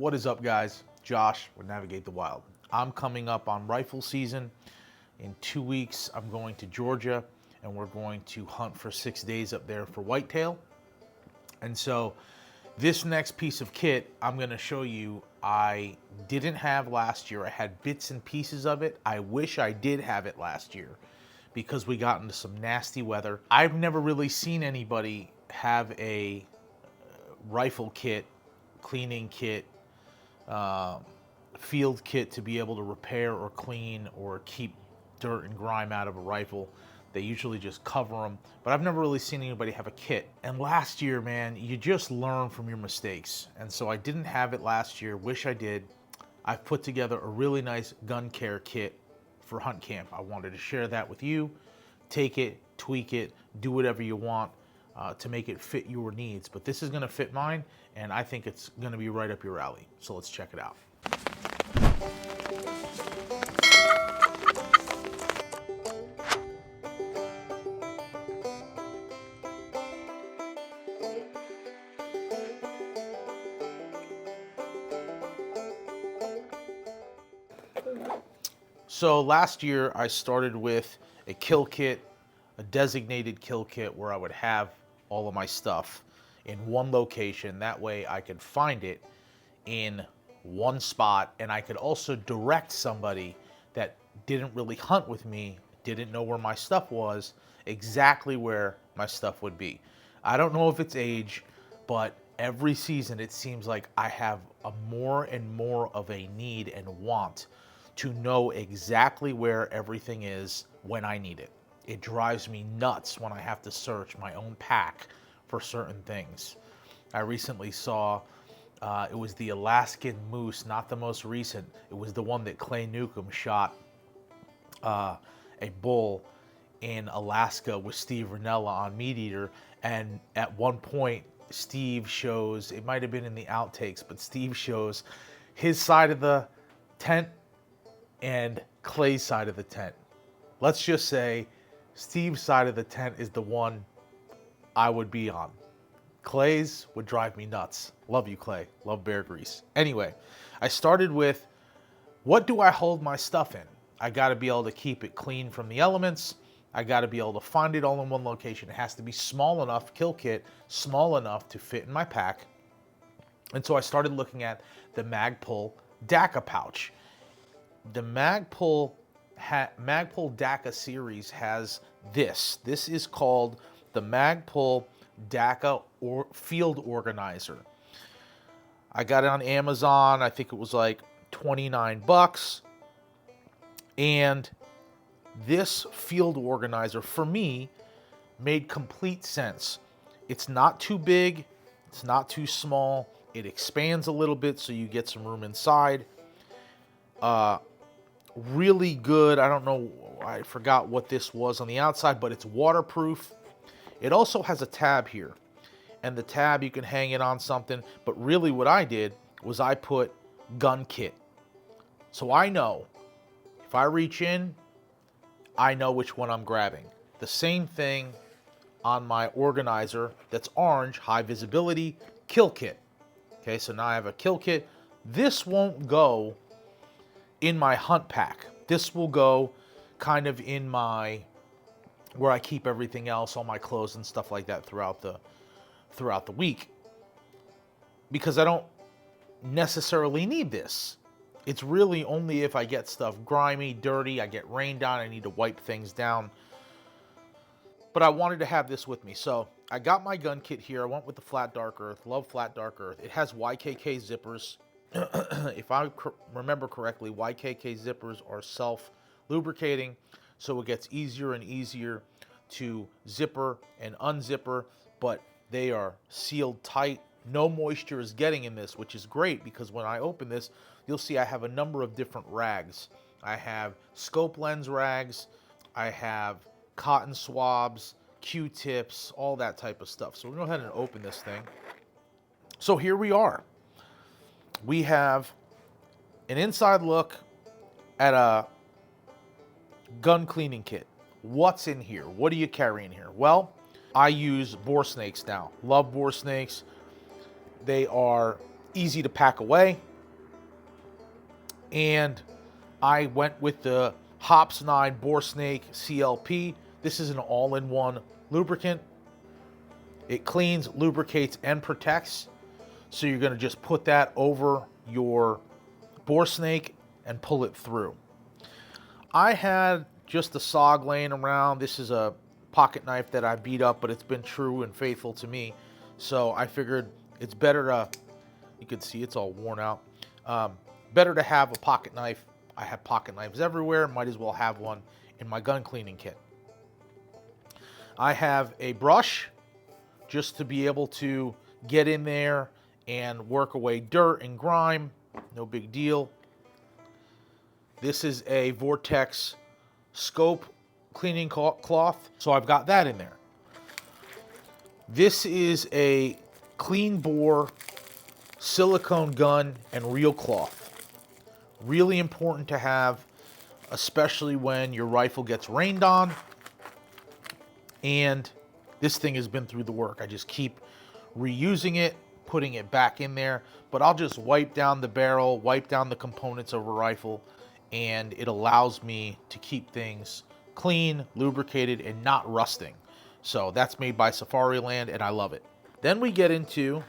What is up, guys? Josh with Navigate the Wild. I'm coming up on rifle season. In 2 weeks, I'm going to Georgia, and we're going to hunt for 6 days up there for whitetail. And so this next piece of kit I'm going to show you I didn't have last year. I had bits and pieces of it. I wish I did have it last year because we got into some nasty weather. I've never really seen anybody have a rifle kit, cleaning kit, field kit to be able to repair or clean or keep dirt and grime out of a rifle. They usually just cover them, but I've never really seen anybody have a kit. And last year, man, you just learn from your mistakes. And so I didn't have it last year. Wish I did. I've put together a really nice gun care kit for hunt camp. I wanted to share that with you. Take it, tweak it, do whatever you want to make it fit your needs. But this is going to fit mine, and I think it's going to be right up your alley. So let's check it out. So last year I started with a kill kit, a designated kill kit where I would have all of my stuff in one location. That way I could find it in one spot, and I could also direct somebody that didn't really hunt with me, didn't know where my stuff was, exactly where my stuff would be. I don't know if it's age, but every season it seems like I have a more and more of a need and want to know exactly where everything is when I need it. It drives me nuts when I have to search my own pack for certain things. I recently saw, it was the Alaskan moose, not the most recent. It was the one that Clay Newcomb shot a bull in Alaska with Steve Ranella on Meat Eater. And at one point, Steve shows, it might have been in the outtakes, but Steve shows his side of the tent and Clay's side of the tent. Let's just say Steve's side of the tent is the one I would be on. Clay's would drive me nuts. Love you, Clay. Love bear grease. Anyway, I started with, what do I hold my stuff in? I got to be able to keep it clean from the elements. I got to be able to find it all in one location. It has to be small enough, kill kit, small enough to fit in my pack. And so I started looking at the Magpul DACA pouch. The Magpul DACA series has this. This is called the Magpul DACA Field Organizer. I got it on Amazon. I think it was like 29 bucks. And this field organizer, for me, made complete sense. It's not too big. It's not too small. It expands a little bit so you get some room inside. Really good. I don't know, I forgot what this was on the outside, but it's waterproof. It also has a tab here, and the tab, you can hang it on something, but really what I did was I put gun kit. So I know if I reach in, I know which one I'm grabbing. The same thing on my organizer that's orange, high visibility, kill kit. Okay, so now I have a kill kit. This won't go in my hunt pack. This will go kind of in my, where I keep everything else, all my clothes and stuff like that throughout the week, because I don't necessarily need this. It's really only if I get stuff grimy, dirty, I get rained on, I need to wipe things down. But I wanted to have this with me. So I got my gun kit here. I went with the flat dark earth. Love flat dark earth. It has YKK zippers. If I remember correctly, YKK zippers are self-lubricating, so it gets easier and easier to zipper and unzipper, but they are sealed tight. No moisture is getting in this, which is great, because when I open this, you'll see I have a number of different rags. I have scope lens rags, I have cotton swabs, Q-tips, all that type of stuff. So we're going to go ahead and open this thing. So here we are. We have an inside look at a gun cleaning kit. What's in here? What do you carry in here? Well, I use boar snakes now. Love boar snakes. They are easy to pack away. and I went with the Hops 9 Bore Snake CLP. This is an all-in-one lubricant. It cleans, lubricates, and protects. So you're going to just put that over your bore snake and pull it through. I had just a SOG laying around. This is a pocket knife that I beat up, but it's been true and faithful to me. So I figured it's better to, you can see it's all worn out. Better to have a pocket knife. I have pocket knives everywhere. Might as well have one in my gun cleaning kit. I have a brush just to be able to get in there and work away dirt and grime. No big deal. This is a Vortex scope cleaning cloth, so I've got that in there. This is a clean bore silicone gun and reel cloth. Really important to have, especially when your rifle gets rained on. And this thing has been through the work. I just keep reusing it, putting it back in there, but I'll just wipe down the barrel, wipe down the components of a rifle, and it allows me to keep things clean, lubricated, and not rusting. So that's made by Safariland, and I love it. Then we get into,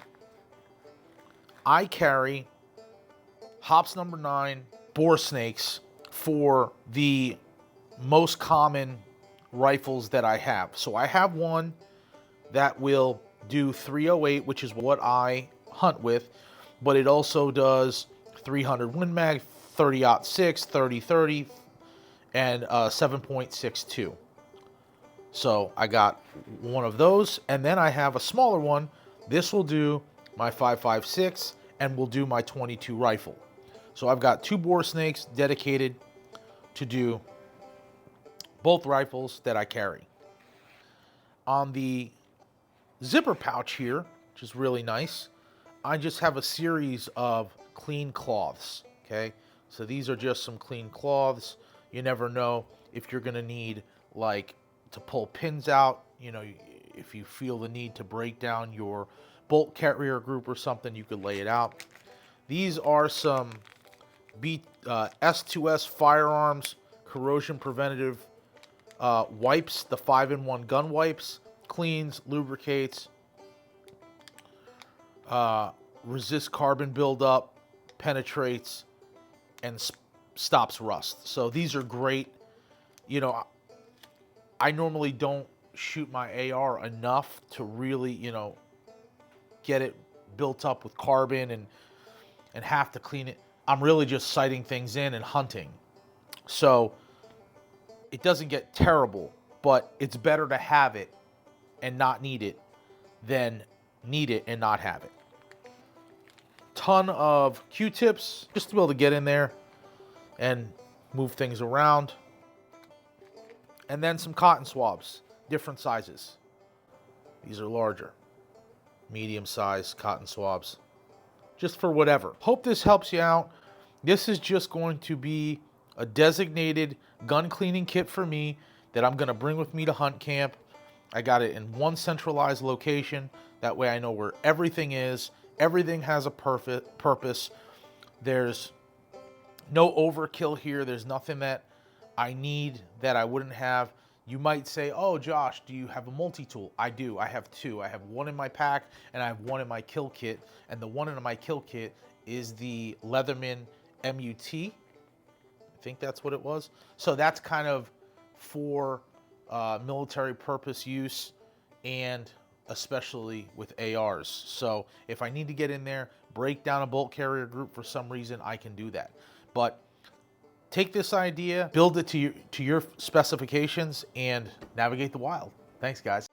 I carry Hops number 9 bore snakes for the most common rifles that I have. So I have one that will do 308, which is what I hunt with, but it also does 300 Win Mag, 30-06, 30-30, and 7.62. So I got one of those, and then I have a smaller one. This will do my 5.56 and will do my 22 rifle. So I've got 2 bore snakes dedicated to do both rifles that I carry. On the zipper pouch here, which is really nice, I just have a series of clean cloths, okay? So these are just some clean cloths. You never know if you're gonna need, like, to pull pins out, you know, if you feel the need to break down your bolt carrier group or something, you could lay it out. These are some S2S Firearms corrosion preventative wipes, the 5-in-1 gun wipes. Cleans, lubricates, resists carbon buildup, penetrates, and stops rust. So these are great. You know, I normally don't shoot my AR enough to really, you know, get it built up with carbon and have to clean it. I'm really just sighting things in and hunting. So it doesn't get terrible, but it's better to have it and not need it than need it and not have it. Ton of Q-tips just to be able to get in there and move things around. And then some cotton swabs, different sizes. These are larger, medium size cotton swabs, just for whatever. Hope this helps you out. This is just going to be a designated gun cleaning kit for me that I'm going to bring with me to hunt camp. I got it in one centralized location. That way I know where everything is. Everything has a purpose. There's no overkill here. There's nothing that I need that I wouldn't have. You might say, oh, Josh, do you have a multi-tool? I do. I have 2. I have one in my pack and I have one in my kill kit. And the one in my kill kit is the Leatherman MUT. I think that's what it was. So that's kind of for military purpose use, and especially with ARs. So if I need to get in there, break down a bolt carrier group for some reason, I can do that. But take this idea, build it to your specifications, and navigate the wild. Thanks, guys.